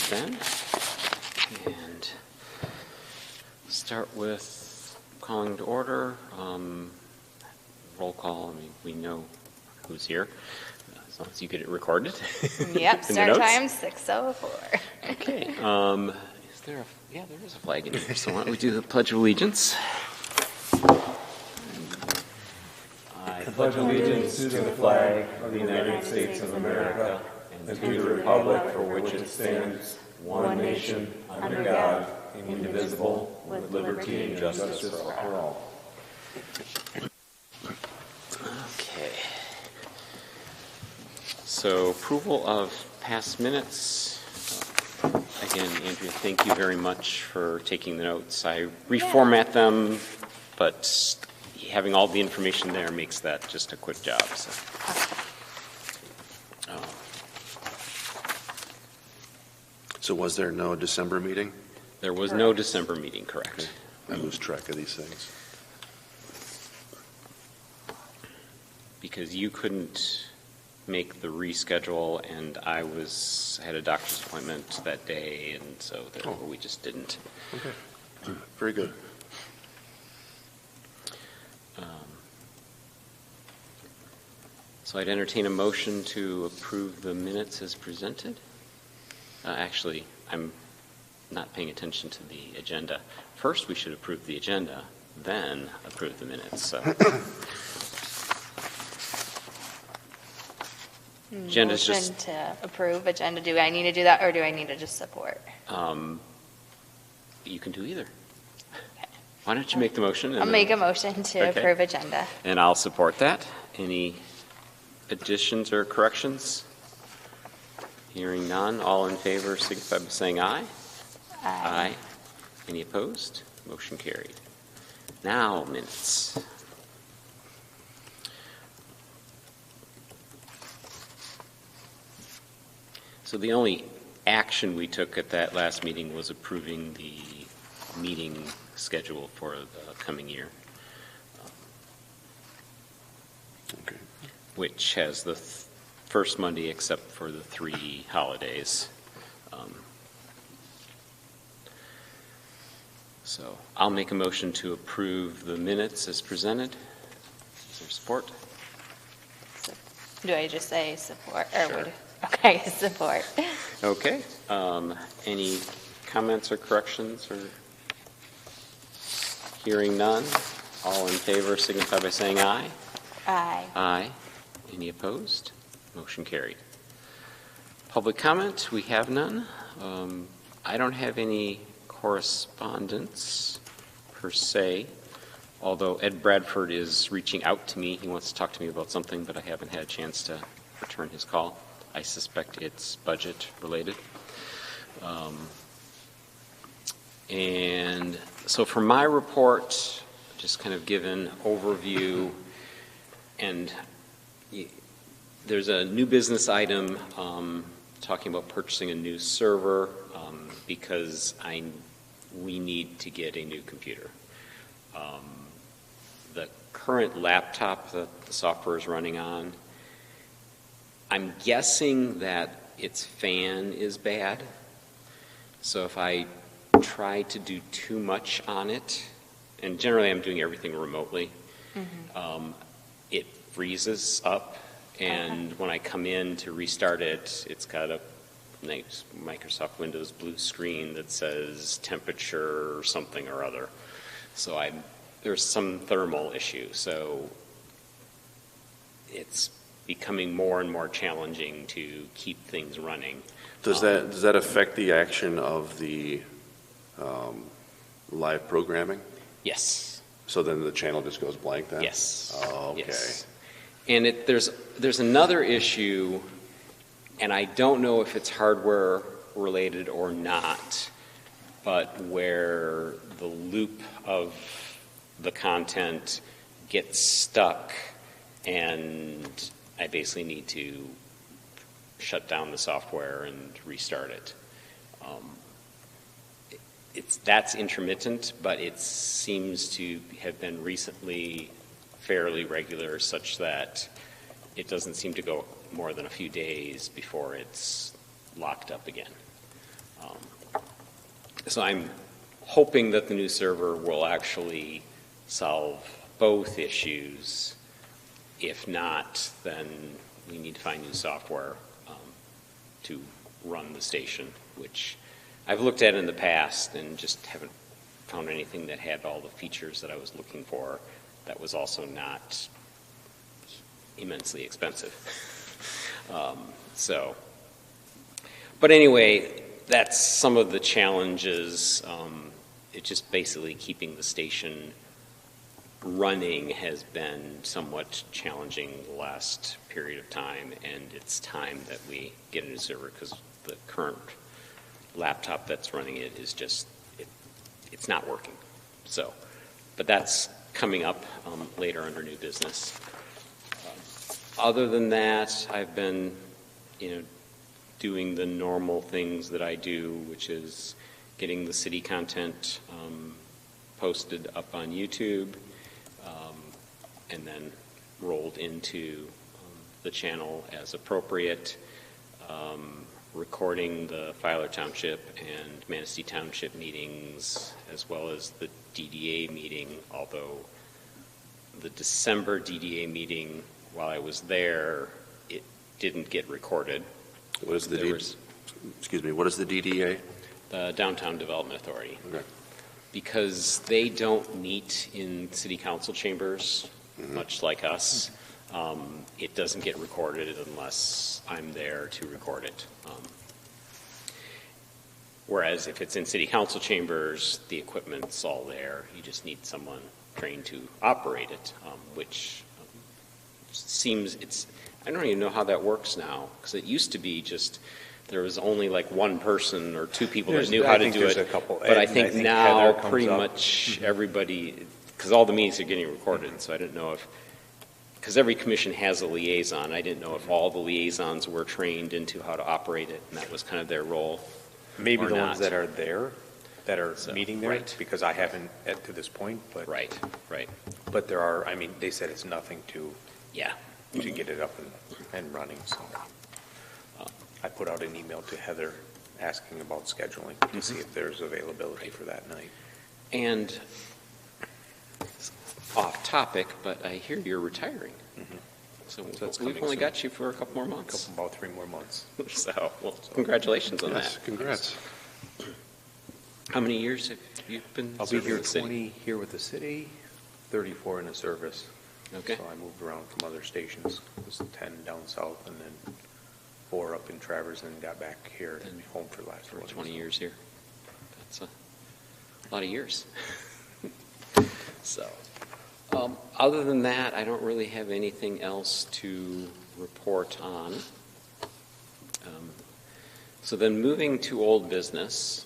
then. And start with calling to order. Roll call. I mean, we know who's here, as long as you get it recorded. Yep, start time 6:04. Okay. Is there a, yeah, there is a flag in here, so why don't we do the Pledge of Allegiance? I pledge allegiance to the flag of the United States of America and to the republic for which it stands, one nation, under God, indivisible, with liberty and justice for all. Okay. So, approval of past minutes. Again, Andrea, thank you very much for taking the notes. I reformat them, but having all the information there makes that just a quick job. So. So was there no December meeting? There was no December meeting, correct. Okay. I lose track of these things. Because you couldn't make the reschedule, and I had a doctor's appointment that day, and so we just didn't. Okay. Very good. So I'd entertain a motion to approve the minutes as presented. Actually, I'm not paying attention to the agenda. First, we should approve the agenda, then approve the minutes. So. Agenda's Motion just to approve agenda. Do I need to do that, or do I need to just support? You can do either. Why don't you make the motion? I'll make a motion to approve agenda. And I'll support that. Any additions or corrections? Hearing none, all in favor signify by saying aye. Aye. Any opposed? Motion carried. Now, minutes. So the only action we took at that last meeting was approving the meeting schedule for the coming year, Okay. which has the first Monday except for the 3 holidays. So I'll make a motion to approve the minutes as presented. Is there support? Do I just say support? Or Sure. Okay, support. Okay. Any comments or corrections? Or hearing none, all in favor signify by saying aye. Aye. Aye. Any opposed? Motion carried. Public comment, we have none. I don't have any correspondence per se, although Ed Bradford is reaching out to me. He wants to talk to me about something, but I haven't had a chance to return his call. I suspect it's budget related. And so for my report, just kind of give an overview, and there's a new business item talking about purchasing a new server because we need to get a new computer. The current laptop that the software is running on, I'm guessing that its fan is bad. So if I try to do too much on it, and generally I'm doing everything remotely, it freezes up, and when I come in to restart it, it's got a nice Microsoft Windows blue screen that says temperature or something or other. So there's some thermal issue. So it's becoming more and more challenging to keep things running. Does that affect the action of the live programming? Yes. So then the channel just goes blank then? Yes. Oh, okay. Yes. And there's another issue, and I don't know if it's hardware related or not, but where the loop of the content gets stuck, and I basically need to shut down the software and restart it. That's intermittent, but it seems to have been recently fairly regular, such that it doesn't seem to go more than a few days before it's locked up again. So I'm hoping that the new server will actually solve both issues. If not, then we need to find new software to run the station, which I've looked at in the past and just haven't found anything that had all the features that I was looking for that was also not immensely expensive. But anyway, that's some of the challenges. It's just basically keeping the station running has been somewhat challenging the last period of time, and it's time that we get a new server because the current laptop that's running it is just, it's not working. So, but that's coming up later under new business. Other than that, I've been, doing the normal things that I do, which is getting the city content posted up on YouTube, and then rolled into the channel as appropriate, recording the Filer Township and Manistee Township meetings, as well as the DDA meeting, although the December DDA meeting, while I was there, it didn't get recorded. What is the what is the DDA? The Downtown Development Authority. Okay. Because they don't meet in city council chambers, much like us, it doesn't get recorded unless I'm there to record it. Whereas if it's in city council chambers, the equipment's all there. You just need someone trained to operate it, which seems I don't even know how that works now, because it used to be just there was only like one person or two people that knew how to do it. But I think now pretty much everybody, because all the meetings are getting recorded, so I didn't know if, because every commission has a liaison, I didn't know if all the liaisons were trained into how to operate it, and that was kind of their role. Maybe or the not. ones that are there, that are So, meeting there, right. because I haven't to this point, but. Right. But there are, they said it's nothing to Yeah. get it up and running, so. I put out an email to Heather asking about scheduling to see if there's availability for that night. And off topic, but I hear you're retiring. So that's we've coming only soon. got you for a couple more months. About 3 more months. So, well, congratulations on Yes, that. congrats. How many years have you been I'll be serving here the city? 20 here with the city, 34 in the service. Okay. So I moved around from other stations. It was 10 down south and then 4 up in Travers and got back here and home for the last For one. 20 years here. That's a lot of years. So, other than that, I don't really have anything else to report on. So then moving to old business,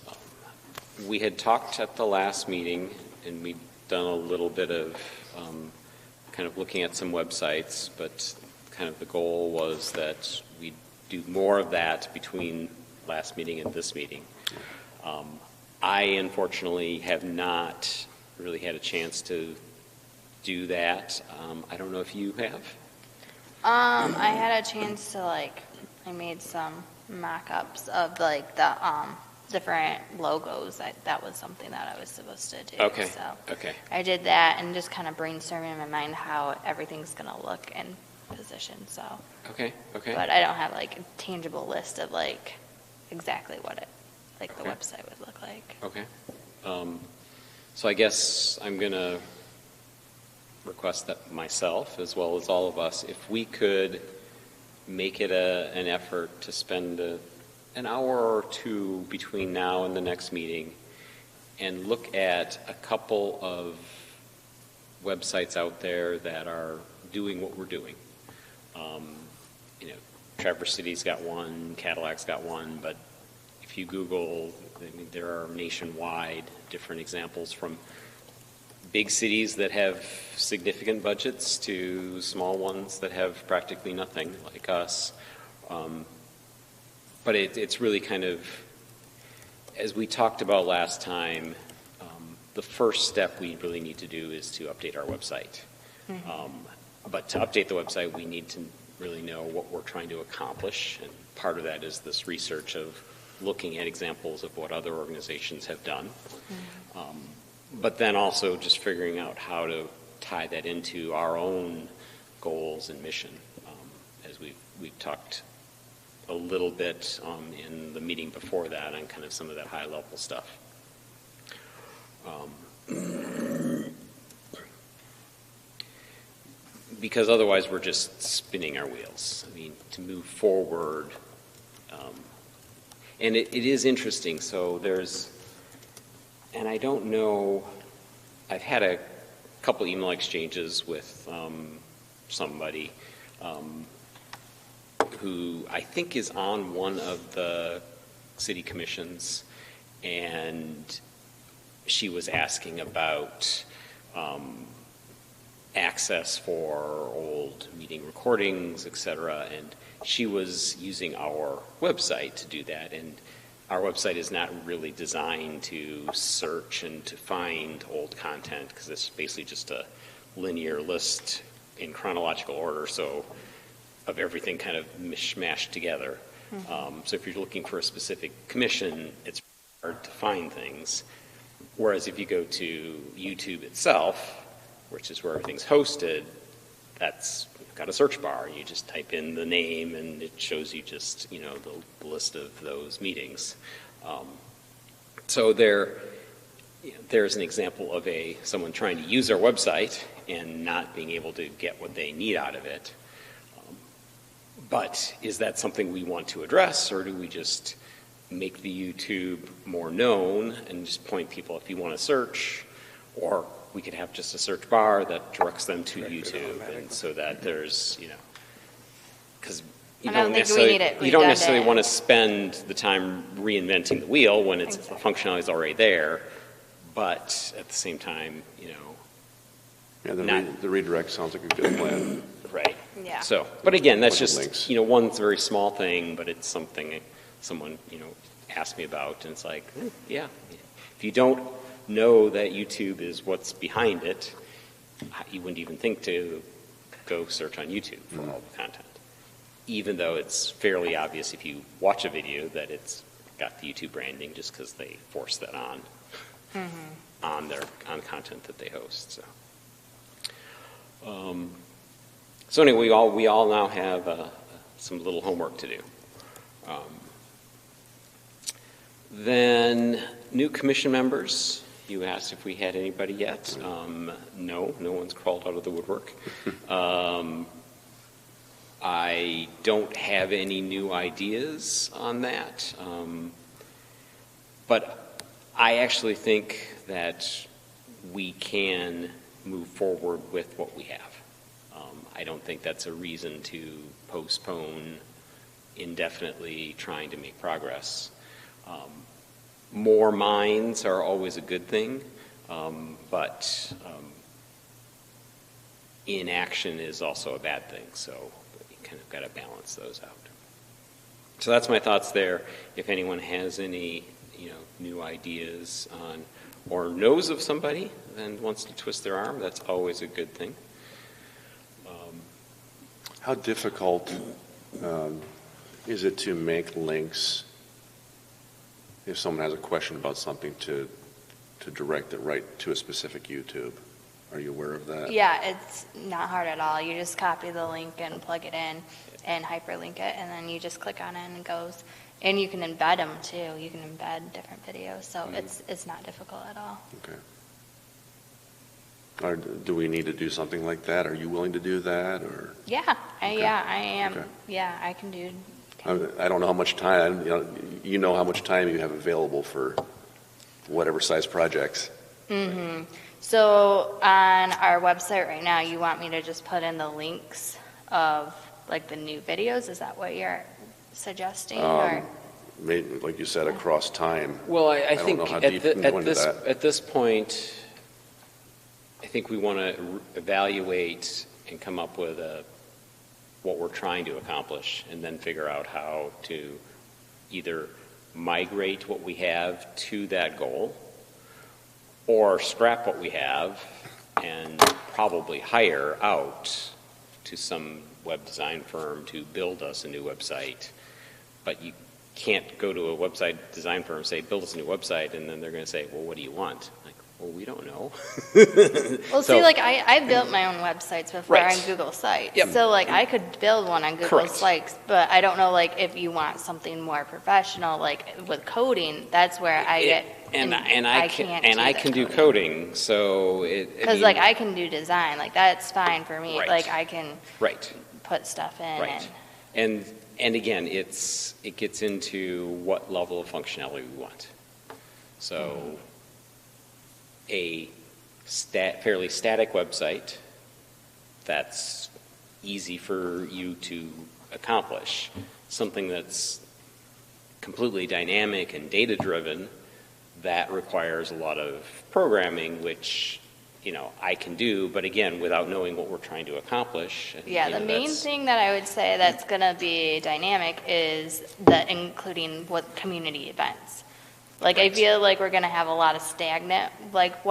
we had talked at the last meeting and we'd done a little bit of kind of looking at some websites, but kind of the goal was that we'd do more of that between last meeting and this meeting. I unfortunately have not really had a chance to do that. I don't know if you have. I had a chance to I made some mock-ups of the different logos. That was something that I was supposed to do. Okay. So Okay. I did that and just kind of brainstorming in my mind how everything's going to look and position. So, Okay. but I don't have a tangible list of exactly what it the Okay. website would look like. Okay. So I guess I'm going to request that myself, as well as all of us, if we could make it an effort to spend an hour or two between now and the next meeting and look at a couple of websites out there that are doing what we're doing. Traverse City's got one, Cadillac's got one, but if you Google, there are nationwide different examples from big cities that have significant budgets to small ones that have practically nothing, like us. But it's really kind of, as we talked about last time, the first step we really need to do is to update our website. But to update the website, we need to really know what we're trying to accomplish, and part of that is this research of looking at examples of what other organizations have done. But then also just figuring out how to tie that into our own goals and mission, as we've talked a little bit in the meeting before that on kind of some of that high level stuff. Because otherwise we're just spinning our wheels. I mean, to move forward, and it is interesting. So and I don't know, I've had a couple email exchanges with somebody who I think is on one of the city commissions, and she was asking about access for old meeting recordings, et cetera, and she was using our website to do that, and our website is not really designed to search and to find old content, because it's basically just a linear list in chronological order, so of everything kind of mishmashed together. So if you're looking for a specific commission, it's hard to find things. Whereas if you go to YouTube itself, which is where everything's hosted, that's got a search bar. You just type in the name and it shows you just, the list of those meetings. So there's an example of someone trying to use our website and not being able to get what they need out of it. But is that something we want to address, or do we just make the YouTube more known and just point people, if you want to search, or we could have just a search bar that directs them to YouTube, and so that there's, because you don't necessarily want to spend the time reinventing the wheel when the functionality is already there, but at the same time, Yeah, the redirect sounds like a good plan. Right. Yeah. So, but again, that's just, links. One very small thing, but it's something someone, asked me about, and it's like, yeah, if you don't know that YouTube is what's behind it, you wouldn't even think to go search on YouTube for all the content. Even though it's fairly obvious if you watch a video that it's got the YouTube branding, just because they force that on content that they host. So anyway, we all now have some little homework to do. Then new commission members. You asked if we had anybody yet. No one's crawled out of the woodwork. I don't have any new ideas on that. But I actually think that we can move forward with what we have. I don't think that's a reason to postpone indefinitely trying to make progress. More minds are always a good thing, but inaction is also a bad thing, so you kind of got to balance those out. So that's my thoughts there. If anyone has any new ideas on or knows of somebody and wants to twist their arm, that's always a good thing. How difficult is it to make links if someone has a question about something to direct it right to a specific YouTube? Are you aware of that? Yeah, it's not hard at all. You just copy the link and plug it in and hyperlink it, and then you just click on it and it goes. And you can embed them too. You can embed different videos, so it's not difficult at all. Okay. Or do we need to do something like that? Are you willing to do that, or? Yeah, I am. Okay. Yeah, I can do. I don't know how much time, you know how much time you have available for whatever size projects. Mm-hmm. So on our website right now, you want me to just put in the links of like the new videos? Is that what you're suggesting? Or? Maybe, like you said, across time. Well, I don't think know how deep you can go into that. at this point, I think we want to evaluate and come up with what we're trying to accomplish, and then figure out how to either migrate what we have to that goal, or scrap what we have and probably hire out to some web design firm to build us a new website. But you can't go to a website design firm and say, build us a new website, and then they're going to say, well, what do you want? Like, well, we don't know. Well, see, like, I built my own websites before Right. on Google Sites. Yep. So, like, I could build one on Google Correct. Sites, but I don't know, like, if you want something more professional, like, with coding, that's where I get, and I can can't do coding, so Because, like, I can do design, like, that's fine for me. Right. Like, I can right. put stuff in. Right. And again, it gets into what level of functionality we want. So a fairly static website that's easy for you to accomplish. Something that's completely dynamic and data-driven, that requires a lot of programming, which, you know, I can do, but again, without knowing what we're trying to accomplish. Yeah, you know, the main that's- thing that I would say that's going to be dynamic is including what community events. Like, I Right. feel like we're going to have a lot of stagnant, like,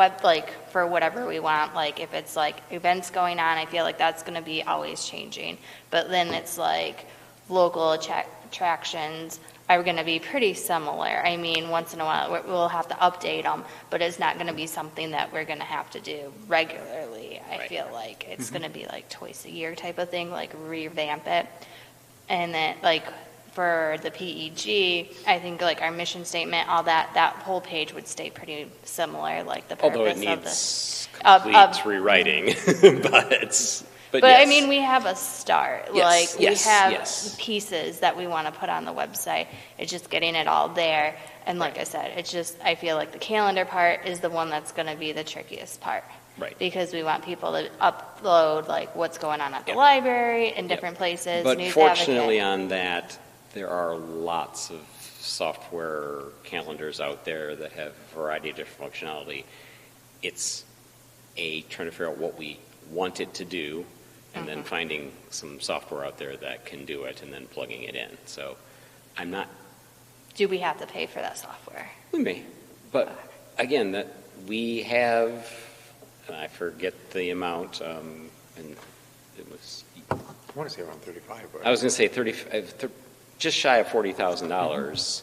for whatever we want. Like, if it's like events going on, I feel like that's going to be always changing. But then it's like local attractions are going to be pretty similar. I mean, once in a while, we'll have to update them, but it's not going to be something that we're going to have to do regularly. I Right. feel like it's going to be like twice a year type of thing, like revamp it. And then, like, for the PEG, I think like our mission statement, all that whole page would stay pretty similar, like the purpose Although it of the. needs of- complete rewriting, but But I yes. mean, we have a start. Yes, Like, yes, we have yes. pieces that we want to put on the website. It's just getting it all there. And like I said, it's just, I feel like the calendar part is the one that's going to be the trickiest part. Right. Because we want people to upload like what's going on at the Yep. library in Yep. different places. But News fortunately Advocate. on that, there are lots of software calendars out there that have a variety of different functionality. It's trying to figure out what we want it to do, and then finding some software out there that can do it, and then plugging it in. So I'm not, Do we have to pay for that software? we may, but again, that we have, and I forget the amount, and it was, I want to say around 35, but. I was going to say just shy of $40,000.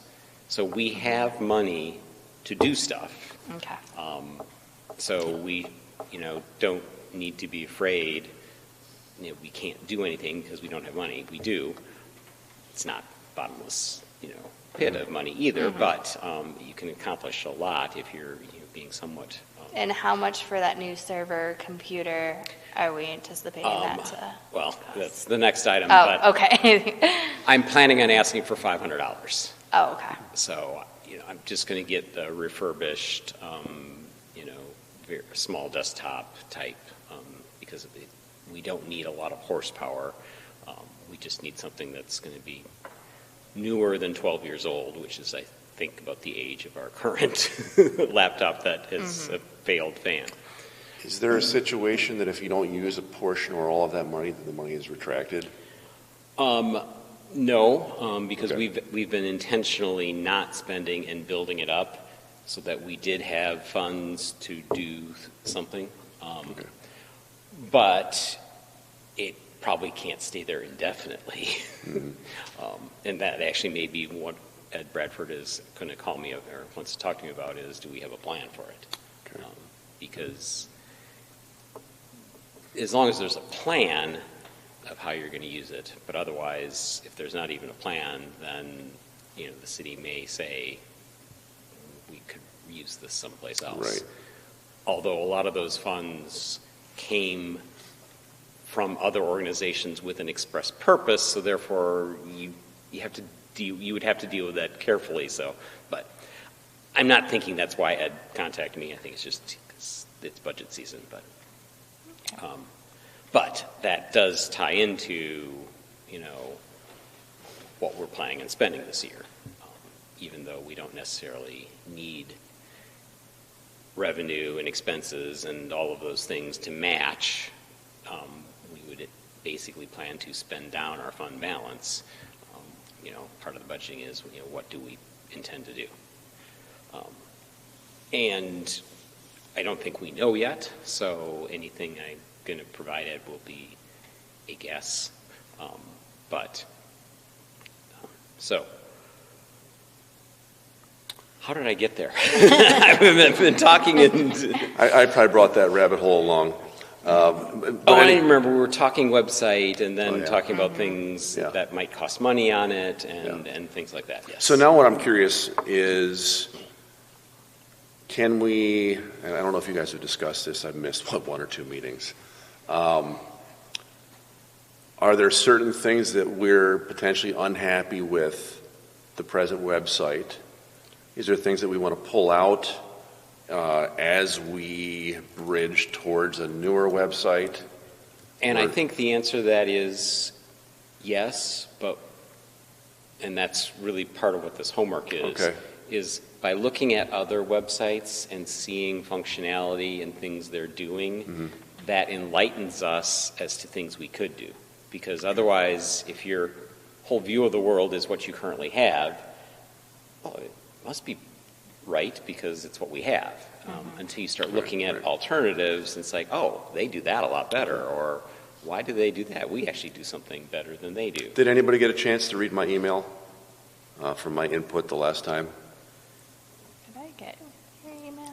So we have money to do stuff. Okay. So we, don't need to be afraid. We can't do anything because we don't have money. We do. It's not bottomless, pit of money either. But you can accomplish a lot if you're being somewhat. And how much for that new server computer are we anticipating that to? Well, that's the next item. Oh, but okay. I'm planning on asking for $500. Oh, okay. So, I'm just going to get the refurbished, very small desktop type, because we don't need a lot of horsepower. We just need something that's going to be newer than 12 years old, which is, I think, about the age of our current laptop that is a failed fan. Is there a situation that if you don't use a portion or all of that money, that the money is retracted? No, because Okay. we've been intentionally not spending and building it up so that we did have funds to do something. Okay. But it probably can't stay there indefinitely. And that actually may be what Ed Bradford is going to call me or wants to talk to me about is, do we have a plan for it? Okay. Because as long as there's a plan of how you're going to use it, but otherwise, if there's not even a plan, then, the city may say, we could use this someplace else. Right. Although a lot of those funds came from other organizations with an express purpose, so therefore you would have to deal with that carefully. So, but I'm not thinking that's why Ed contacted me. I think it's just 'cause it's budget season. But that does tie into what we're planning on spending this year, even though we don't necessarily need revenue and expenses and all of those things to match. We would basically plan to spend down our fund balance. Part of the budgeting is, what do we intend to do? And I don't think we know yet, so anything I'm going to provide Ed will be a guess. So How did I get there? I've been talking and... I probably brought that rabbit hole along. I remember we were talking website and then yeah. talking about things Yeah. that might cost money on it and things like that, yes. So now what I'm curious is, can we, and I don't know if you guys have discussed this, I've missed one or two meetings. Are there certain things that we're potentially unhappy with the present website? Is there things that we want to pull out as we bridge towards a newer website? And I think the answer to that is yes, and that's really part of what this homework is, is by looking at other websites and seeing functionality and things they're doing, that enlightens us as to things we could do. Because otherwise, if your whole view of the world is what you currently have, well, it must be right because it's what we have. Until you start looking at alternatives, it's like, oh, they do that a lot better, or why do they do that? We actually do something better than they do. Did anybody get a chance to read my email from my input the last time? Did I get your email?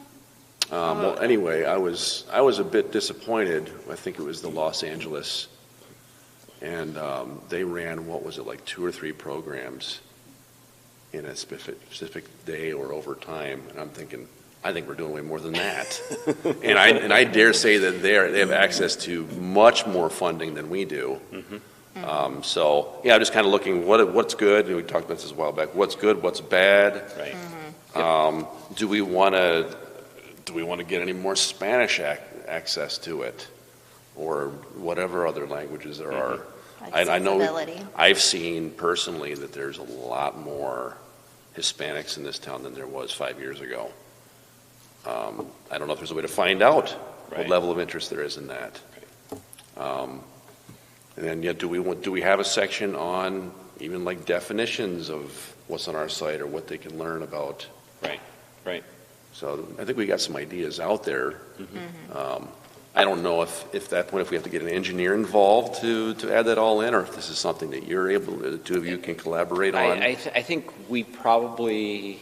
Well, anyway, I was a bit disappointed. I think it was the Los Angeles, and they ran, what was it, like 2 or 3 programs in a specific day or over time, and I'm thinking, I think we're doing way more than that. and I dare say that they have access to much more funding than we do. So yeah, I'm just kind of looking what's good. And we talked about this a while back. What's good? What's bad? Right. Do we want to get any more Spanish access to it, or whatever other languages there are? I know I've seen personally that there's a lot more Hispanics in this town than there was 5 years ago. I don't know if there's a way to find out what level of interest there is in that. And then, do we have a section on even like definitions of what's on our site or what they can learn about? Right. So I think we got some ideas out there. I don't know if that point, if we have to get an engineer involved to add that all in, or if this is something that you're able, the two of you can collaborate on. I think we probably,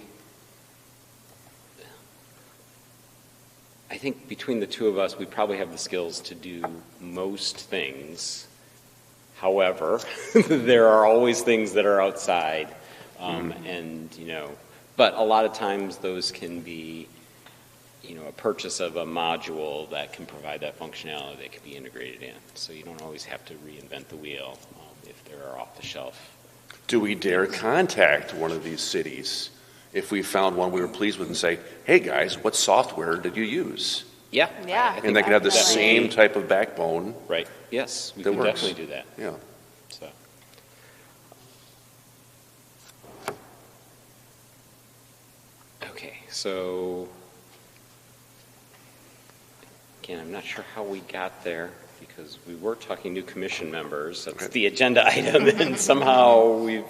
I think between the two of us, we probably have the skills to do most things. However, there are always things that are outside, and but a lot of times those can be, a purchase of a module that can provide that functionality that can be integrated in. So you don't always have to reinvent the wheel if there are off the shelf. Do we dare contact one of these cities if we found one we were pleased with and say, hey guys, what software did you use? Yeah. And they could have the same type of backbone. Right. Yes, we can definitely do that. Yeah. So. Okay, so again, I'm not sure how we got there because we were talking new commission members. That's the agenda item, and somehow we've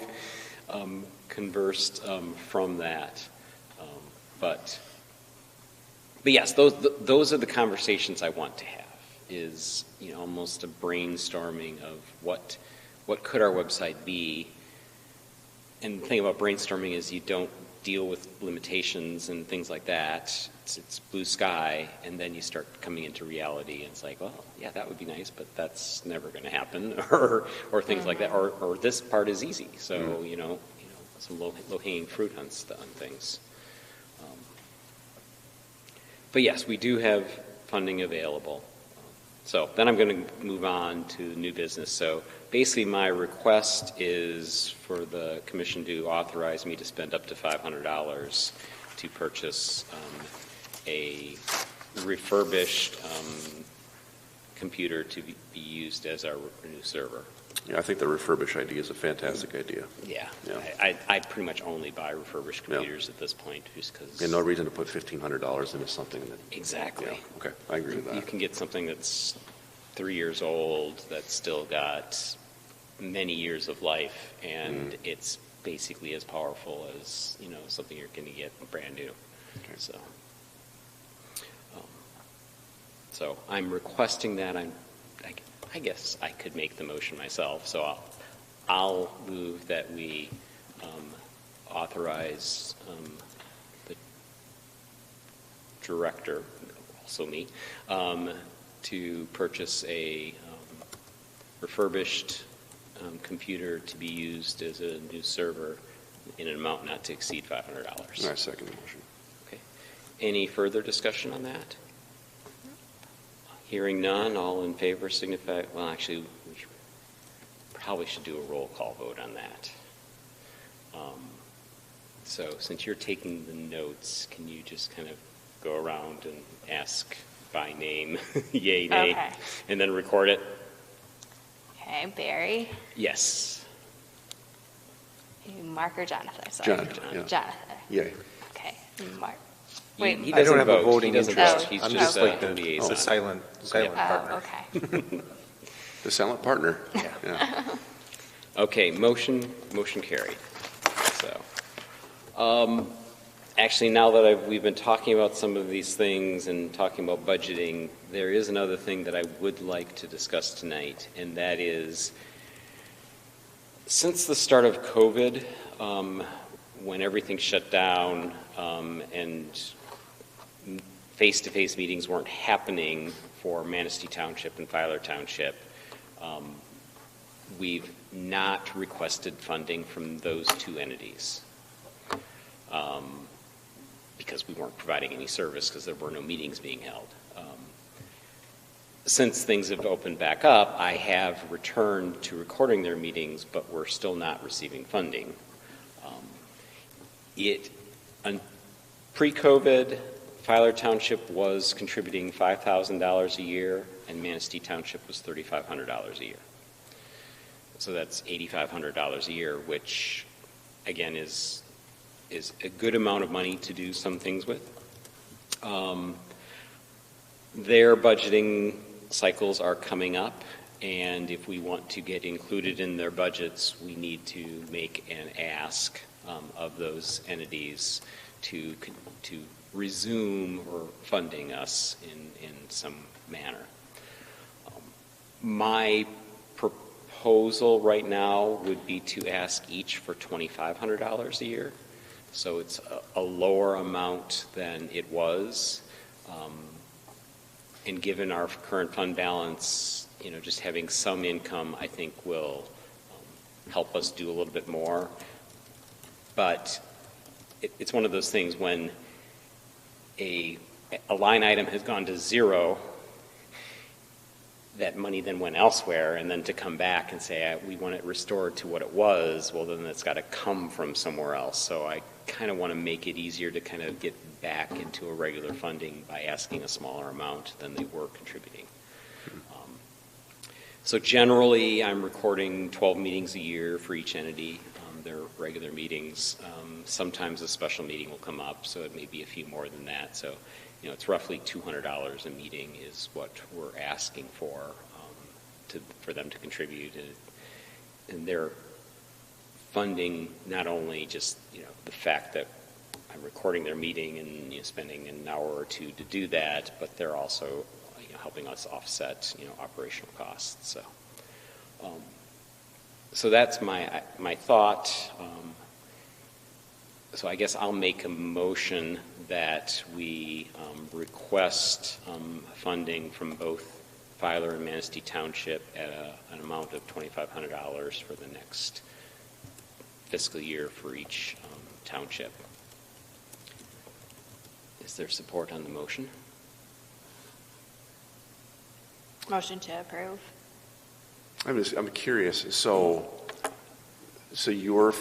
conversed from that. But yes, those are the conversations I want to have. Is almost a brainstorming of what could our website be. And the thing about brainstorming is you don't deal with limitations and things like that. It's blue sky, and then you start coming into reality, and it's like, well, yeah, that would be nice, but that's never going to happen, or things like that, or this part is easy. So some low-hanging fruit on things. But yes, we do have funding available. So then I'm going to move on to new business. So basically my request is for the commission to authorize me to spend up to $500 to purchase a refurbished computer to be used as our new server. Yeah, I think the refurbish idea is a fantastic idea. Yeah. I pretty much only buy refurbished computers at this point just because... Yeah, no reason to put $1,500 into something that... Exactly. Yeah, okay, I agree with that. You can get something that's 3 years old that's still got many years of life, and it's basically as powerful as something you're going to get brand new. Okay. So I'm requesting that. I guess I could make the motion myself. So I'll move that we authorize the director, also me, to purchase a refurbished computer to be used as a new server in an amount not to exceed $500. I second the motion. Okay. Any further discussion on that? Hearing none, all in favor signify, well, actually, we probably should do a roll call vote on that. So since you're taking the notes, can you just kind of go around and ask by name, yay, nay, Okay. and then record it? Okay, Barry, Yes. Mark or Jonathan? Sorry. Jonathan, yeah. Jonathan. Yay. Okay, Mark. He Wait, doesn't I don't have a vote. voting He doesn't interest. vote. He's I'm just just like a the liaison. silent partner. okay. The silent partner. Yeah. Okay, motion carried. So, actually, now that we've been talking about some of these things and talking about budgeting, there is another thing that I would like to discuss tonight, and that is, since the start of COVID, when everything shut down and face-to-face meetings weren't happening for Manistee Township and Filer Township, we've not requested funding from those two entities because we weren't providing any service because there were no meetings being held. Since things have opened back up, I have returned to recording their meetings, but we're still not receiving funding. Pre-COVID, Filer Township was contributing $5,000 a year, and Manistee Township was $3,500 a year. So that's $8,500 a year, which, again, is a good amount of money to do some things with. Their budgeting cycles are coming up, and if we want to get included in their budgets, we need to make an ask of those entities to resume or funding us in some manner. My proposal right now would be to ask each for $2,500 a year. So it's a lower amount than it was. And given our current fund balance, just having some income, I think will help us do a little bit more. But it's one of those things when a line item has gone to zero, that money then went elsewhere, and then to come back and say, we want it restored to what it was, well, then it's got to come from somewhere else. So I kind of want to make it easier to kind of get back into a regular funding by asking a smaller amount than they were contributing. So generally, I'm recording 12 meetings a year for each entity. They're regular meetings. Sometimes a special meeting will come up, so it may be a few more than that. So, it's roughly $200 a meeting is what we're asking for them to contribute. And they're funding not only just, the fact that I'm recording their meeting and spending an hour or two to do that, but they're also helping us offset operational costs. So that's my thought. So I guess I'll make a motion that we request funding from both Filer and Manistee Township at an amount of $2,500 for the next fiscal year for each township. Is there support on the motion? Motion to approve. I'm curious. So you're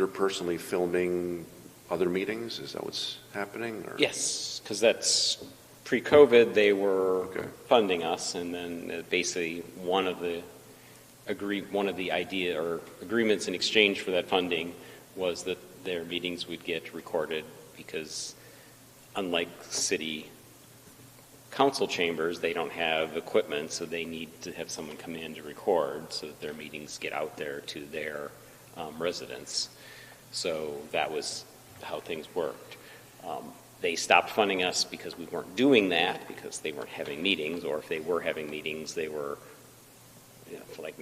personally filming other meetings? Is that what's happening? Or? Yes, because that's pre-COVID. They were Okay. funding us, and then basically one of the idea or agreements in exchange for that funding was that their meetings would get recorded because, unlike city council chambers, they don't have equipment, so they need to have someone come in to record so that their meetings get out there to their residents. So that was how things worked. They stopped funding us because we weren't doing that, because they weren't having meetings, or if they were having meetings, they were, for like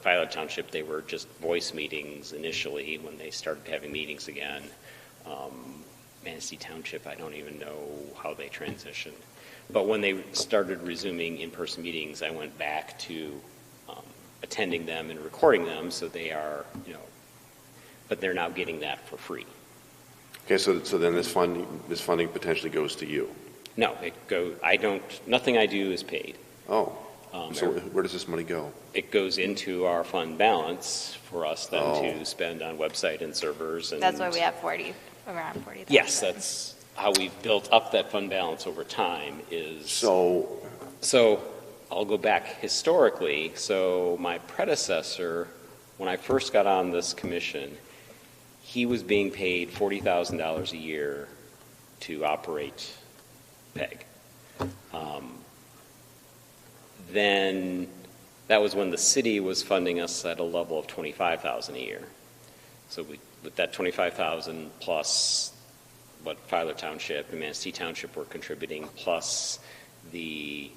Filer Township, they were just voice meetings initially when they started having meetings again. Manistee Township, I don't even know how they transitioned. But when they started resuming in-person meetings, I went back to attending them and recording them, so they are, but they're now getting that for free. Okay, so then this funding potentially goes to you? No, nothing I do is paid. Oh, so where does this money go? It goes into our fund balance for us then to spend on website and servers. And That's why we have around 40,000. Yes, that's how we've built up that fund balance over time is. So I'll go back historically. So my predecessor, when I first got on this commission, he was being paid $40,000 a year to operate PEG. Then that was when the city was funding us at a level of $25,000 a year. So with that $25,000 plus what Filer Township and Manistee Township were contributing, plus the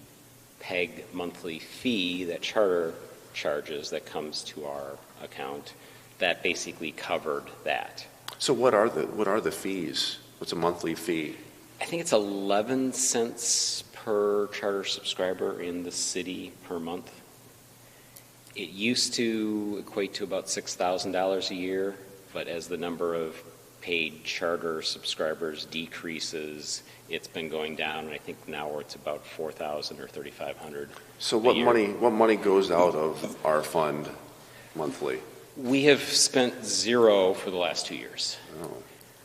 PEG monthly fee that charter charges that comes to our account, that basically covered that. So what are the fees? What's a monthly fee? I think it's 11 cents per charter subscriber in the city per month. It used to equate to about $6,000 a year, but as the number of paid charter subscribers decreases, it's been going down, and I think now it's about $4,000 or $3,500. So what money goes out of our fund monthly? We have spent zero for the last 2 years. Oh.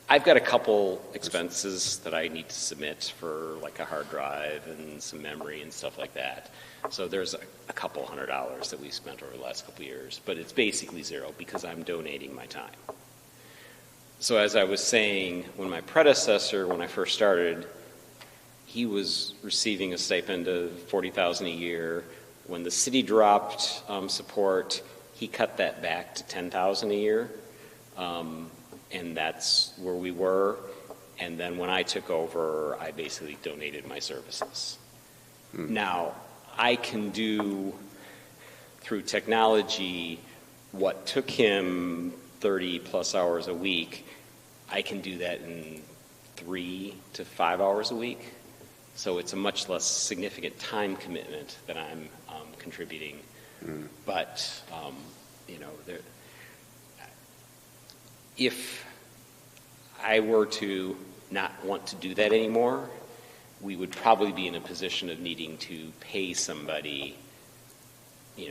I've got a couple expenses that I need to submit for like a hard drive and some memory and stuff like that. So there's a couple $100 that we've spent over the last couple years, but it's basically zero because I'm donating my time. So as I was saying, when I first started, he was receiving a stipend of $40,000 a year. When the city dropped support, he cut that back to $10,000 a year. And that's where we were. And then when I took over, I basically donated my services. Now, I can do, through technology, what took him 30 plus hours a week, I can do that in 3 to 5 hours a week. So it's a much less significant time commitment that I'm contributing. But, if I were to not want to do that anymore, we would probably be in a position of needing to pay somebody,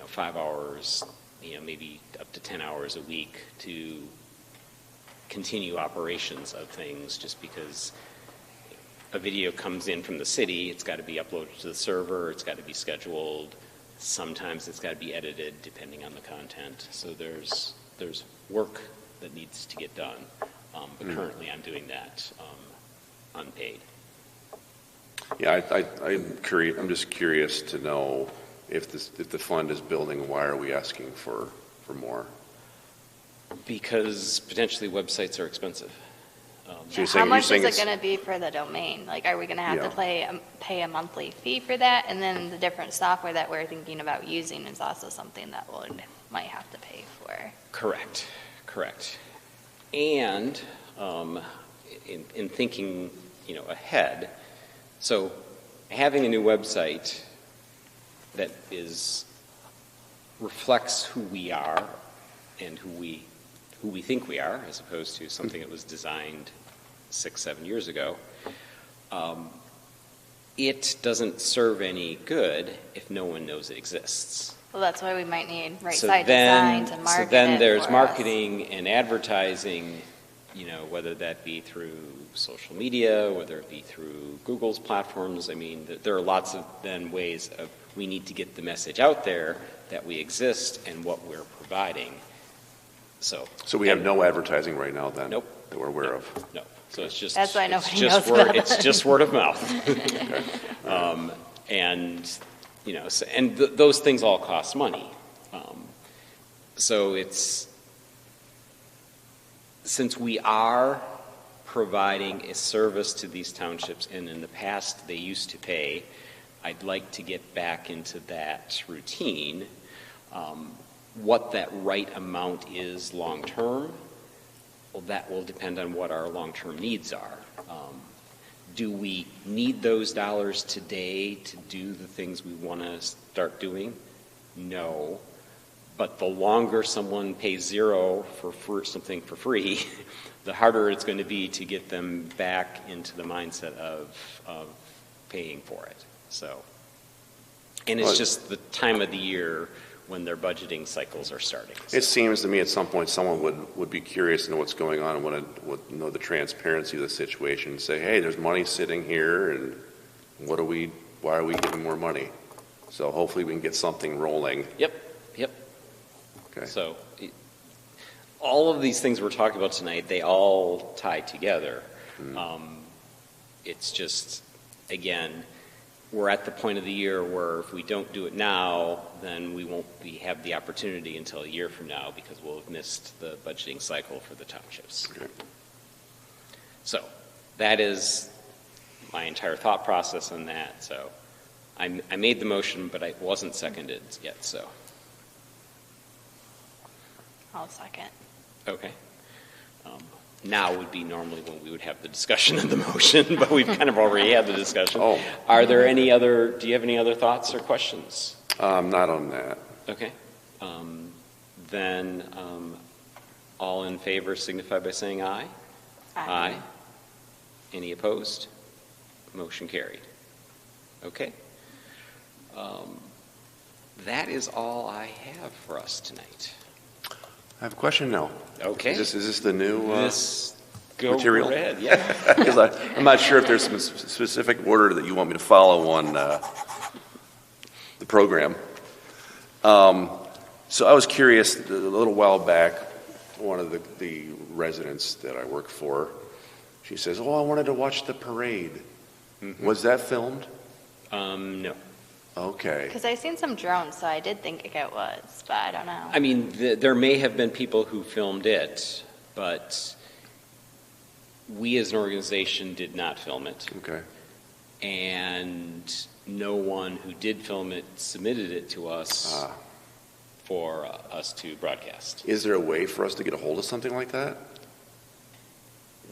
5 hours, maybe up to 10 hours a week to continue operations of things, just because a video comes in from the city, it's got to be uploaded to the server, it's got to be scheduled, sometimes it's got to be edited depending on the content. So there's work that needs to get done, but currently I'm doing that unpaid. Yeah, I'm just curious to know if the fund is building, why are we asking for more? Because potentially websites are expensive. How much is it going to be for the domain? Like, are we going to have to pay a monthly fee for that? And then the different software that we're thinking about using is also something that we might have to pay for. Correct. And in thinking, ahead, so having a new website that reflects who we are and who we think we are, as opposed to something that was designed 6-7 years ago, it doesn't serve any good if no one knows it exists. Well, that's why we might need site designs and marketing. So then there's marketing and advertising, whether that be through social media, whether it be through Google's platforms. I mean, there are lots of then ways of we need to get the message out there that we exist and what we're providing. So we have no advertising right now then? Nope. That we're aware of? No. So it's just that's why nobody knows about it's just word of mouth. Okay. And those things all cost money. So since we are providing a service to these townships, and in the past they used to pay, I'd like to get back into that routine. What that right amount is long term, well, that will depend on what our long-term needs are. Do we need those dollars today to do the things we want to start doing? No. But the longer someone pays zero for something for free, the harder it's going to be to get them back into the mindset of paying for it. So, and it's just the time of the year when their budgeting cycles are starting. So. It seems to me at some point someone would be curious to know what's going on and would know the transparency of the situation and say, hey, there's money sitting here, and why are we giving more money? So hopefully we can get something rolling. Yep. Okay. So all of these things we're talking about tonight, they all tie together. It's just, again, we're at the point of the year where if we don't do it now, then we won't have the opportunity until a year from now because we'll have missed the budgeting cycle for the townships. Okay. So that is my entire thought process on that. So I made the motion, but it wasn't seconded yet, so. I'll second. Okay. Now would be normally when we would have the discussion of the motion, but we've kind of already had the discussion. Oh. Do you have any other thoughts or questions? Not on that. Okay. Then all in favor signify by saying aye. Aye. Any opposed? Motion carried. Okay. That is all I have for us tonight. I have a question now. Okay. Is this the new Go material? right ahead. Yeah. Because I'm not sure if there's some specific order that you want me to follow on the program. So I was curious, a little while back, one of the residents that I work for, she says, oh, I wanted to watch the parade. Mm-hmm. Was that filmed? No. Okay. Because I seen some drones, so I did think it was, but I don't know. I mean, there may have been people who filmed it, but we as an organization did not film it. Okay. And no one who did film it submitted it to us for us to broadcast. Is there a way for us to get a hold of something like that?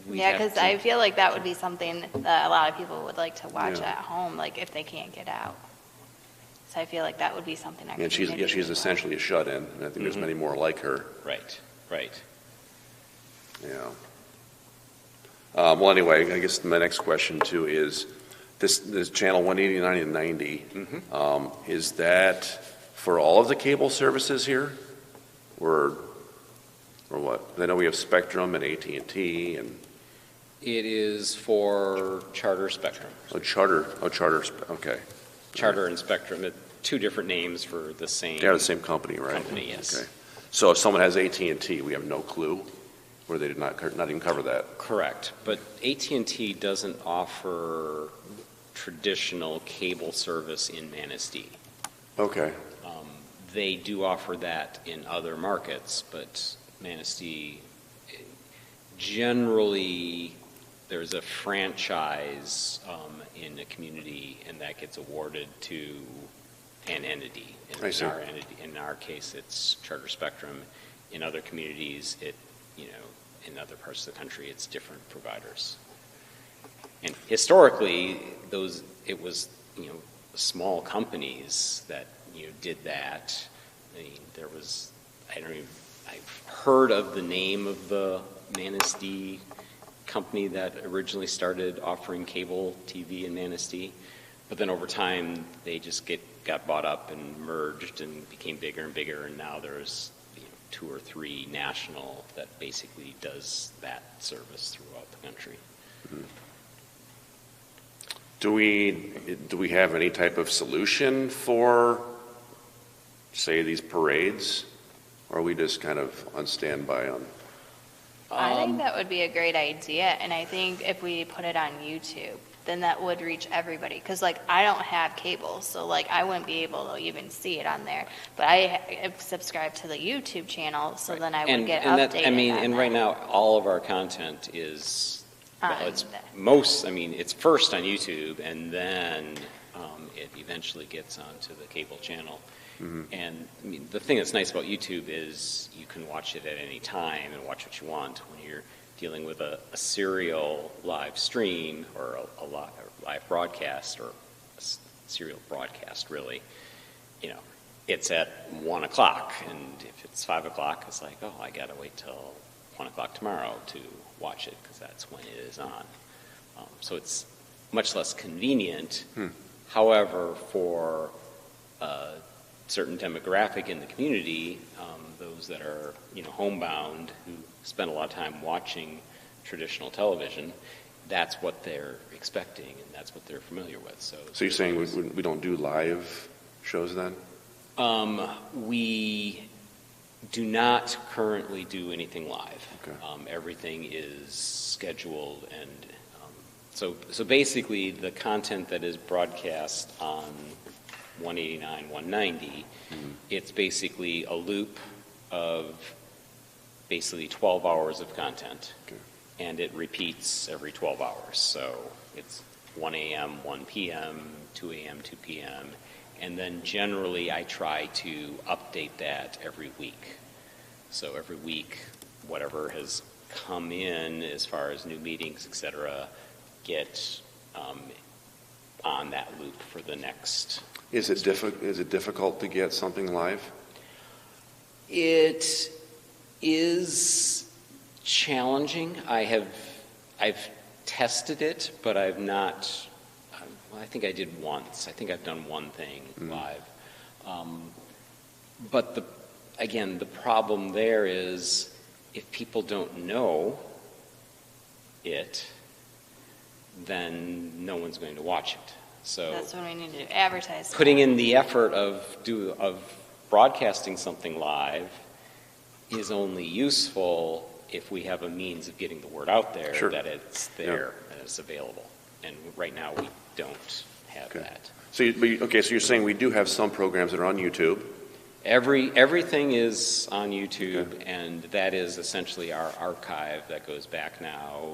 Yeah, because I feel like that would be something that a lot of people would like to watch Yeah. at home, like if they can't get out. So I feel like that would be something I And she's essentially a shut-in, and I think there's many more like her. Right. Yeah. Well, anyway, I guess my next question too is this channel 189 and 90. Mm-hmm. Is that for all of the cable services here, or what? I know we have Spectrum and AT&T and. It is for Charter Spectrum. Charter. Okay. Charter and Spectrum, two different names for the same. They're the same company, right? Company, yes. Okay. So if someone has AT&T, we have no clue, or they did not even cover that. Correct, but AT&T doesn't offer traditional cable service in Manistee. Okay. They do offer that in other markets, but Manistee, generally, there's a franchise in a community, and that gets awarded to an entity. In our case, it's Charter Spectrum. In other communities, in other parts of the country, it's different providers. And historically, it was small companies that did that. I mean, I've heard of the name of the Manistee company that originally started offering cable TV in Manistee, but then over time they just got bought up and merged and became bigger and bigger, and now there's 2 or 3 national that basically does that service throughout the country. Mm-hmm. Do we have any type of solution for, say, these parades, or are we just kind of on standby on? I think that would be a great idea, and I think if we put it on YouTube, then that would reach everybody. Because, I don't have cable, so, I wouldn't be able to even see it on there. But I subscribe to the YouTube channel, so then I would get updated on right that. now, all of our content is, it's first on YouTube, and then it eventually gets onto the cable channel. Mm-hmm. And the thing that's nice about YouTube is you can watch it at any time and watch what you want. When you're dealing with a serial live stream or a live broadcast or a serial broadcast, really, it's at 1 o'clock, and if it's 5 o'clock, it's like, oh, I got to wait till 1 o'clock tomorrow to watch it because that's when it is on. So it's much less convenient. However, for a certain demographic in the community, those that are homebound who spend a lot of time watching traditional television, that's what they're expecting and that's what they're familiar with. So you're saying we don't do live shows then? We do not currently do anything live. Okay. Everything is scheduled, and so basically the content that is broadcast on 189, 190, it's basically a loop of basically 12 hours of content, and it repeats every 12 hours. So it's 1 a.m., 1 p.m., 2 a.m., 2 p.m., and then generally I try to update that every week. So every week, whatever has come in as far as new meetings, et cetera, get on that loop for the next. Is it difficult to get something live? It is challenging. I've tested it, but I've not. I think I did once. I think I've done one thing live. But the problem there is if people don't know it, then no one's going to watch it. So That's when we need to advertise. putting in the effort of broadcasting something live is only useful if we have a means of getting the word out there that it's there and it's available. And right now we don't have that. So you're saying we do have some programs that are on YouTube. Everything is on YouTube, and that is essentially our archive that goes back now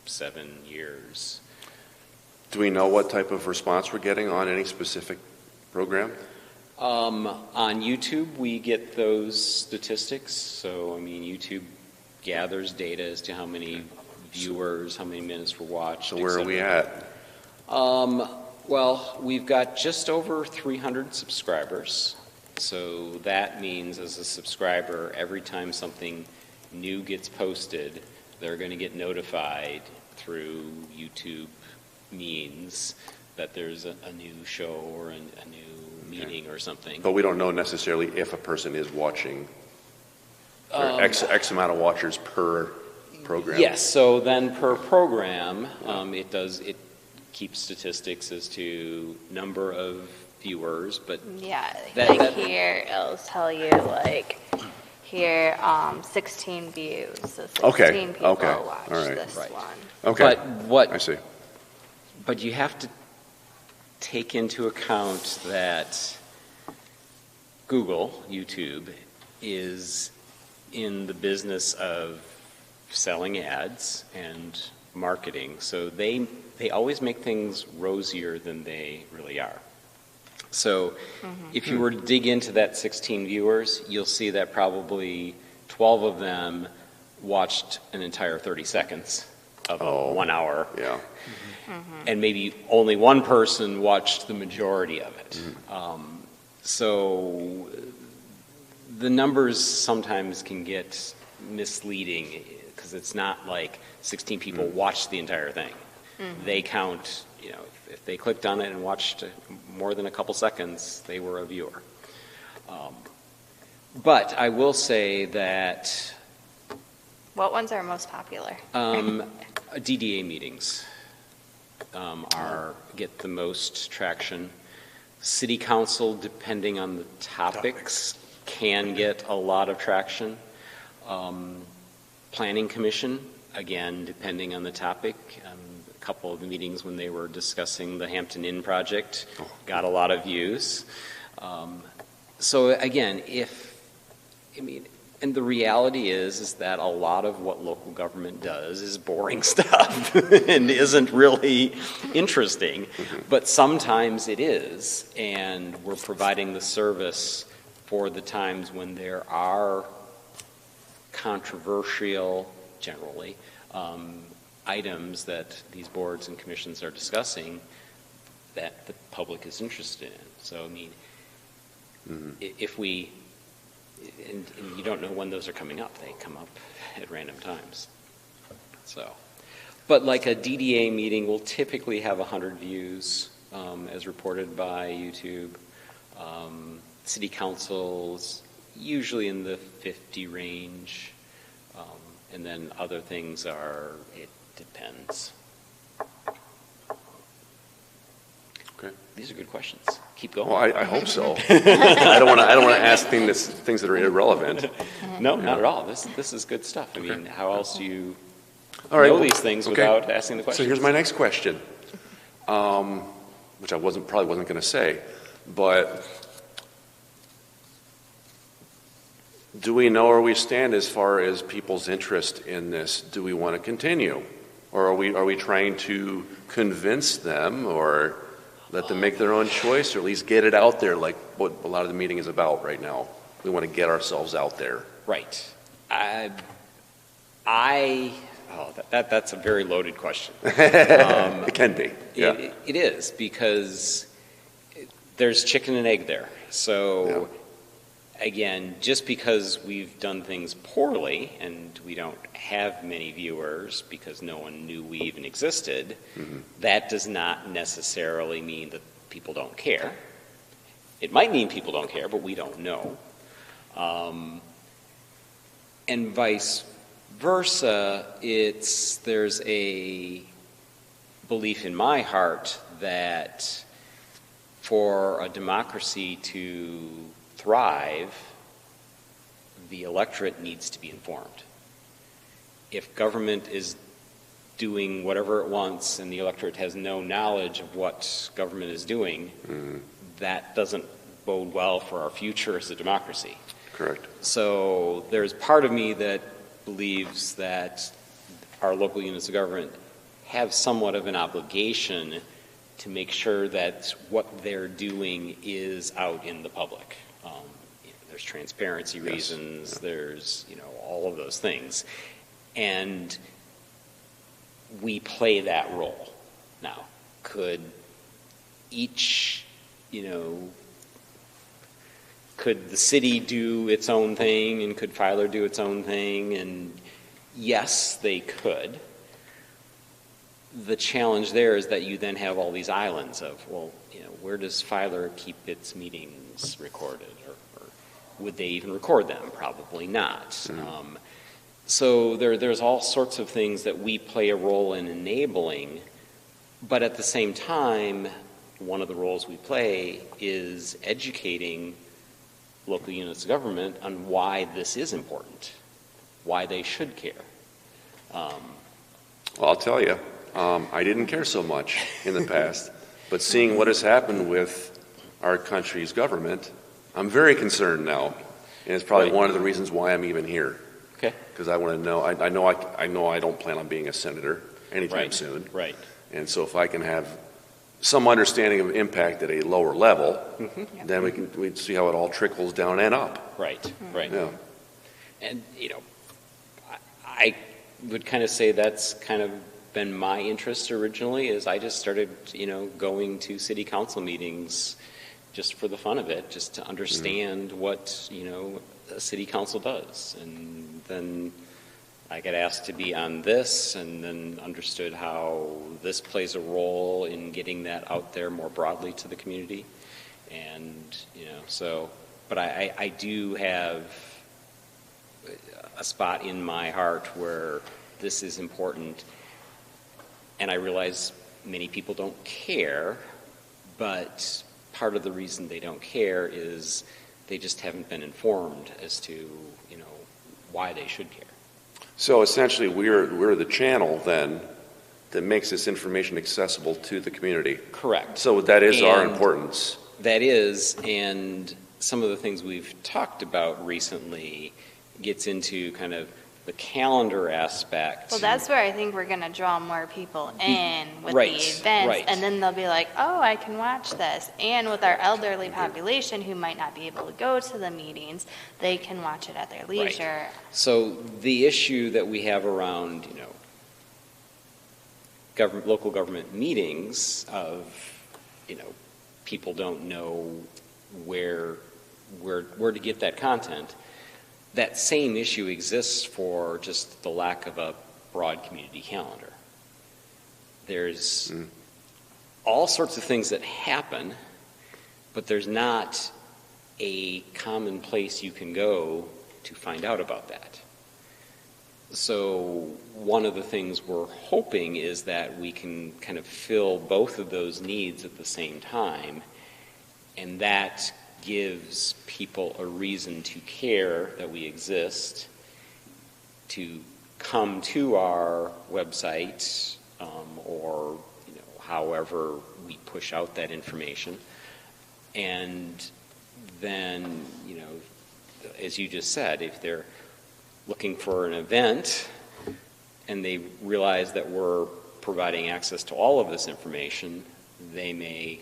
7 years. Do we know what type of response we're getting on any specific program? On YouTube, we get those statistics. So, YouTube gathers data as to how many viewers, how many minutes were watched. So where are we at? Well, we've got just over 300 subscribers. So that means as a subscriber, every time something new gets posted, they're going to get notified through YouTube means that there's a new show or a new meeting or something. But we don't know necessarily if a person is watching X amount of watchers per program. Yes, so then per program, it keeps statistics as to number of viewers, but here it'll tell you here 16 views, so 16 people watched this one. Okay, but I see. But you have to take into account that Google, YouTube, is in the business of selling ads and marketing, so they always make things rosier than they really are. So if you were to dig into that 16 viewers, you'll see that probably 12 of them watched an entire 30 seconds of 1 hour. Yeah. And maybe only one person watched the majority of it. So the numbers sometimes can get misleading because it's not like 16 people watched the entire thing. They count, if they clicked on it and watched more than a couple seconds, they were a viewer. But I will say that... What ones are most popular? DDA meetings get the most traction. City council, depending on the topics, can get a lot of traction. Planning commission, again, depending on the topic. A couple of the meetings when they were discussing the Hampton Inn project got a lot of views. So again, and the reality is that a lot of what local government does is boring stuff and isn't really interesting, but sometimes it is, and we're providing the service for the times when there are controversial generally, items that these boards and commissions are discussing that the public is interested in. So, I mean, if we, and you don't know when those are coming up, they come up at random times. So, but like a DDA meeting will typically have 100 views as reported by YouTube. City councils usually in the 50 range, and then other things are, it depends. Okay. These are good questions. Keep going. Well, I hope so. I don't want to ask things that are irrelevant. No, not at all. This is good stuff. I mean, how else do you All right, know well, these things okay. without asking the questions? So here's my next question, which I probably wasn't going to say, but do we know where we stand as far as people's interest in this? Do we want to continue, or are we trying to convince them, or let them make their own choice, or at least get it out there, like what a lot of the meeting is about right now? We want to get ourselves out there. Right. That's a very loaded question. It can be. Yeah. It is, because there's chicken and egg there. So, again, just because we've done things poorly and we don't have many viewers because no one knew we even existed, that does not necessarily mean that people don't care. It might mean people don't care, but we don't know. And vice versa, there's a belief in my heart that for a democracy to thrive, the electorate needs to be informed. If government is doing whatever it wants and the electorate has no knowledge of what government is doing, that doesn't bode well for our future as a democracy. Correct. So there's part of me that believes that our local units of government have somewhat of an obligation to make sure that what they're doing is out in the public. There's transparency reasons, there's, all of those things. And we play that role. Now, could each, could the city do its own thing, and could Filer do its own thing? And yes, they could. The challenge there is that you then have all these islands of, well, where does Filer keep its meetings recorded? Or would they even record them? Probably not. So there's all sorts of things that we play a role in enabling, but at the same time, one of the roles we play is educating local units of government on why this is important, why they should care. Well, I'll tell you, I didn't care so much in the past, but seeing what has happened with our country's government, I'm very concerned now, and it's probably one of the reasons why I'm even here. Okay. Because I want to know. I know I don't plan on being a senator anytime soon. Right. And so if I can have some understanding of impact at a lower level, then we'd see how it all trickles down and up. Right. Right. Yeah. And I would kind of say that's kind of been my interest originally. Is I just started going to city council meetings just for the fun of it, just to understand what a city council does, and then I got asked to be on this, and then understood how this plays a role in getting that out there more broadly to the community. And, but I do have a spot in my heart where this is important, and I realize many people don't care, but part of the reason they don't care is they just haven't been informed as to, why they should care. So essentially, we're the channel then that makes this information accessible to the community. Correct. So that is our importance. That is, and some of the things we've talked about recently gets into kind of the calendar aspect. Well, that's where I think we're going to draw more people in with Right, the events, right. and then they'll be like, oh, I can watch this. And with our elderly population who might not be able to go to the meetings, they can watch it at their leisure. So the issue that we have around, local government meetings of, people don't know where to get that content. That same issue exists for just the lack of a broad community calendar. There's all sorts of things that happen, but there's not a common place you can go to find out about that. So one of the things we're hoping is that we can kind of fill both of those needs at the same time, and that gives people a reason to care that we exist, to come to our website, or however we push out that information. And then, as you just said, if they're looking for an event and they realize that we're providing access to all of this information, they may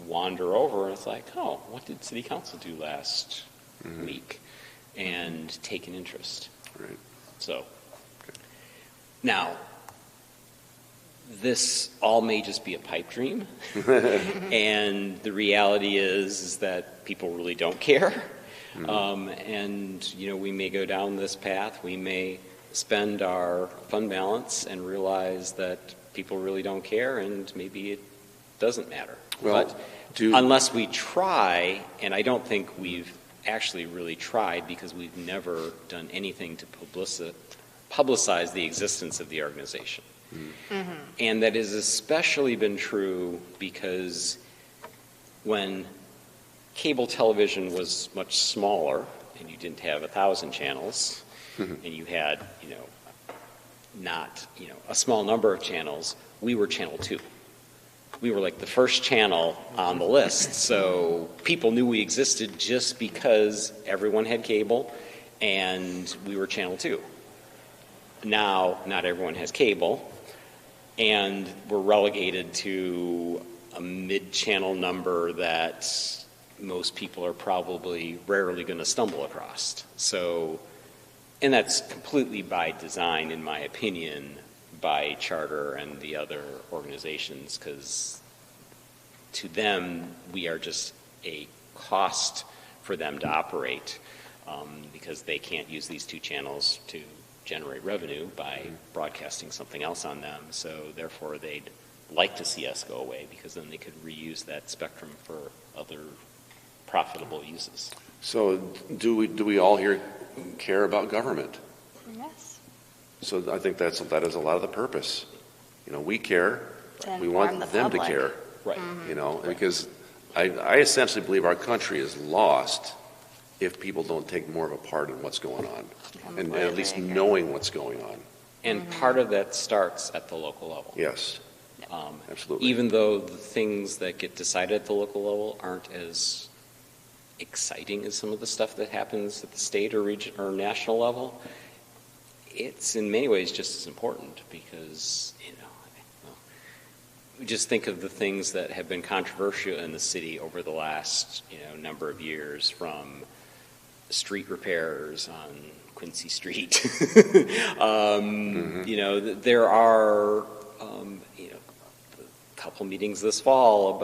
wander over and it's like, oh, what did city council do last week? And take an interest. Right. So, now, this all may just be a pipe dream, and the reality is that people really don't care. And, we may go down this path. We may spend our fund balance and realize that people really don't care, and maybe it doesn't matter. Well, but unless we try, and I don't think we've actually really tried because we've never done anything to publicize the existence of the organization. And that has especially been true because when cable television was much smaller and you didn't have 1,000 channels and you had, not, a small number of channels, we were channel 2. We were like the first channel on the list, so people knew we existed just because everyone had cable and we were channel 2. Now, not everyone has cable, and we're relegated to a mid-channel number that most people are probably rarely going to stumble across. So, and that's completely by design, in my opinion, by charter and the other organizations, because to them, we are just a cost for them to operate, because they can't use these 2 channels to generate revenue by broadcasting something else on them. So therefore, they'd like to see us go away because then they could reuse that spectrum for other profitable uses. So do we all here care about government? Yes. So I think that is a lot of the purpose. We care. To We want inform the them to public. care. Right. Because I essentially believe our country is lost if people don't take more of a part in what's going on, and at least Completely agree. knowing what's going on. And part of that starts at the local level. Yes, absolutely. Even though the things that get decided at the local level aren't as exciting as some of the stuff that happens at the state or region or national level, it's in many ways just as important because, we just think of the things that have been controversial in the city over the last, number of years, from street repairs on Quincy Street. There are, a couple meetings this fall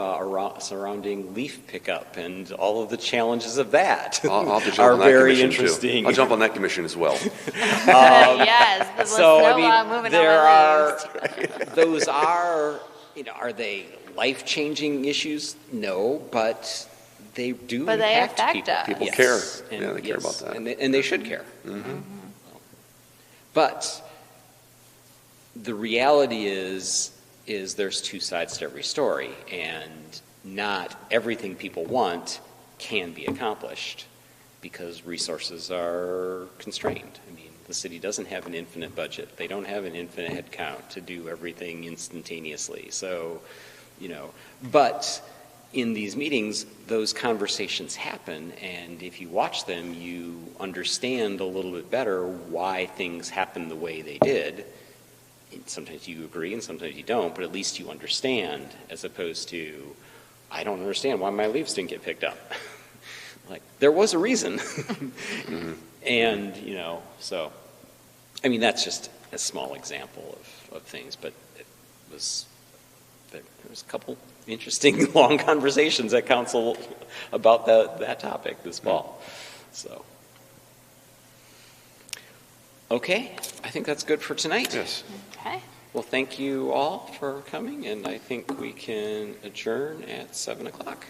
surrounding leaf pickup and all of the challenges of that I'll have to jump are on that very commission, too. interesting. I'll jump on that commission as well. Yes, the snow moving there on are, the leaves. those are, are they life-changing issues? No, but they do But they impact affect people. us. People Yes. care. And, Yeah, they care about that. And they should care. But the reality is there's 2 sides to every story, and not everything people want can be accomplished because resources are constrained. I mean, the city doesn't have an infinite budget. They don't have an infinite head count to do everything instantaneously. So, but in these meetings, those conversations happen, and if you watch them, you understand a little bit better why things happen the way they did. And sometimes you agree and sometimes you don't, but at least you understand, as opposed to, I don't understand why my leaves didn't get picked up. Like, there was a reason. And, so, I mean, that's just a small example of things, but there was a couple interesting long conversations at council about that topic this fall. So, okay, I think that's good for tonight. Yes. Okay. Well, thank you all for coming, and I think we can adjourn at 7 o'clock.